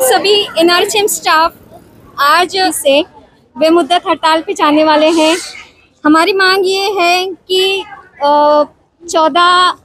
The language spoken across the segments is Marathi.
सभी एनआरएचएम स्टाफ आज से बेमुद्दत हड़ताल पे जाने वाले हैं। हमारी मांग ये है कि 14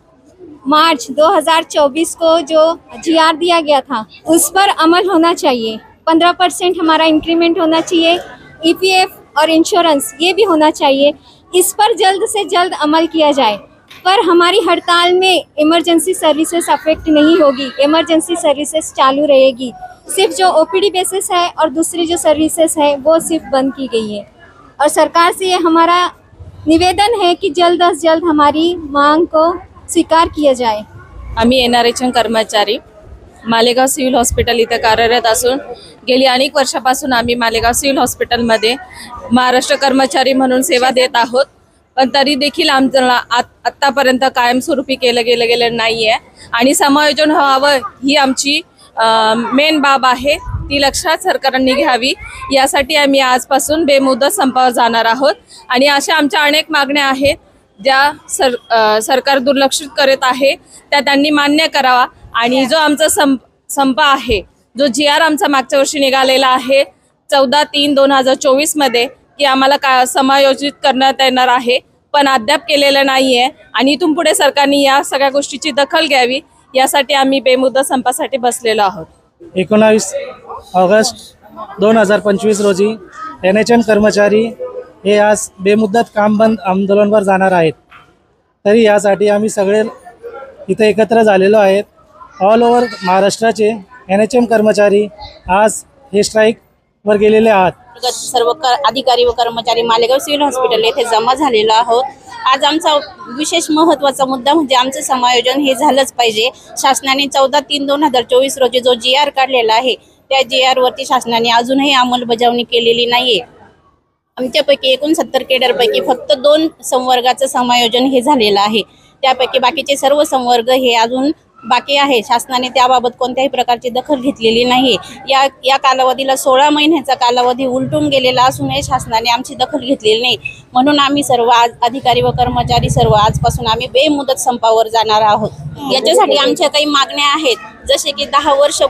मार्च 2024 को जो जीआर दिया गया था उस पर अमल होना चाहिए। 15% हमारा इंक्रीमेंट होना चाहिए। ईपीएफ और इंश्योरेंस ये भी होना चाहिए। इस पर जल्द से जल्द अमल किया जाए। पर हमारी हड़ताल में इमरजेंसी सर्विसेज अफेक्ट नहीं होगी, इमरजेंसी सर्विसेज चालू रहेगी। सिर्फ जो ओपीडी बेसिस है और दूसरी जो सर्विसेज है वो सिर्फ बंद की गई है। और सरकार से ये हमारा निवेदन है कि जल्द से जल्द हमारी मांग को स्वीकार किया जाए। आम्ही एनआरएचएम कर्मचारी मालेगाव सिव्हिल हॉस्पिटल इथे कार्यरत असून गेली अनेक वर्षापासून आम्ही मालेगाव सिव्हिल हॉस्पिटलमध्ये महाराष्ट्र कर्मचारी म्हणून सेवा देत आहोत। पण तरी देखील आमच्याला आत्तापर्यंत कायमस्वरूपी केलं गेलं नाहीये आणि समायोजन व्हावं ही आमची मेन बाब आहे। ती लक्षात सरकारने घ्यावी यासाठी आम्ही आजपासून बेमुदत संपावर जाणार आहोत आणि अशा आमच्या अनेक मागण्या आहेत ज्या सरकार दुर्लक्षित करत आहे त्या त्यांनी मान्य करावा। आणि जो आमचा संप आहे, जो जीआर आमचा मागच्या वर्षी निघालेला आहे 14/3/2024 मध्ये की आम्हाला समायोजित करण्यात येणार आहे, पण अद्याप केलेलं नाहीये आणि इथून पुढे सरकारने या सगळ्या गोष्टीची दखल घ्यावी यासाठी आम्ही बेमुदत संपासाठी बसलेलो आहोत। 19 ऑगस्ट 2025 रोजी एनएचएम कर्मचारी हे आज बेमुदत काम बंद आंदोलनावर जाणार आहेत। तरी यासाठी आम्ही सगळे इथे एकत्र झालेलो आहेत। ऑल ओव्हर महाराष्ट्राचे एनएचएम कर्मचारी आज हे स्ट्राईकवर गेलेले आहेत। सर्व अधिकारी व कर्मचारी मालेगाव सिव्हिल हॉस्पिटल येथे जमा झालेलो आहोत। आज आमचा विशेष महत्त्वाचा मुद्दा म्हणजे आमचं समायोजन हे झालंच पाहिजे। शासनाने 14/3/2024 रोजी जो जीआर काढलेला आहे त्या जीआर वरती शासनाने अजूनही अंमलबजावणी केलेली नाहीये। आमच्यापैकी 69 केडरपैकी फक्त 2 संवर्गाचं समायोजन हे झालेलं आहे। त्यापैकी बाकीचे सर्व संवर्ग हे अजून बाकी आहे। शासनाने त्याबाबत कोणत्याही प्रकारची दखल घेतलेली नाही। या कालावधीला 16 महिन्याचा कालावधी उलटून गेलेला असूनही शासनाने आमची दखल घेतलेली नाही। म्हणून आम्ही सर्व अधिकारी व कर्मचारी सर्व आजपासून आम्ही बेमुदत संपावर जाणार आहोत। याच्यासाठी आमच्या काही मागण्या आहेत, जसे की 10 वर्ष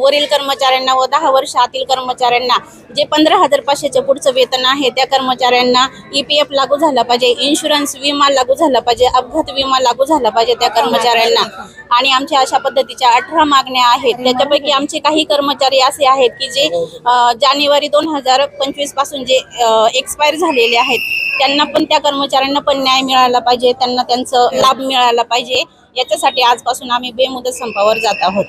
वरील कर्मचाऱ्यांना व 10 वर्ष आतील कर्मचाऱ्यांना जे 15,500 पुढचं वेतन आहे त्या कर्मचाऱ्यांना ईपीएफ लागू झाला पाहिजे, इन्शुरन्स विमा लागू झाला पाहिजे, अपघात विमा लागू झाला पाहिजे त्या कर्मचाऱ्यांना। आणि आमच्या अशा पद्धतीच्या 18 मागण्या आहेत। त्याच्यापैकी आमचे काही कर्मचारी असे आहेत की जे जानेवारी 2025 पासून जे एक्सपायर झालेले आहेत, त्यांना पण त्या कर्मचाऱ्यांना पण न्याय मिळाला पाहिजे, त्यांना त्यांचा लाभ मिळाला पाहिजे। याच्यासाठी आजपासून आम्ही बेमुदत संपावर जात आहोत।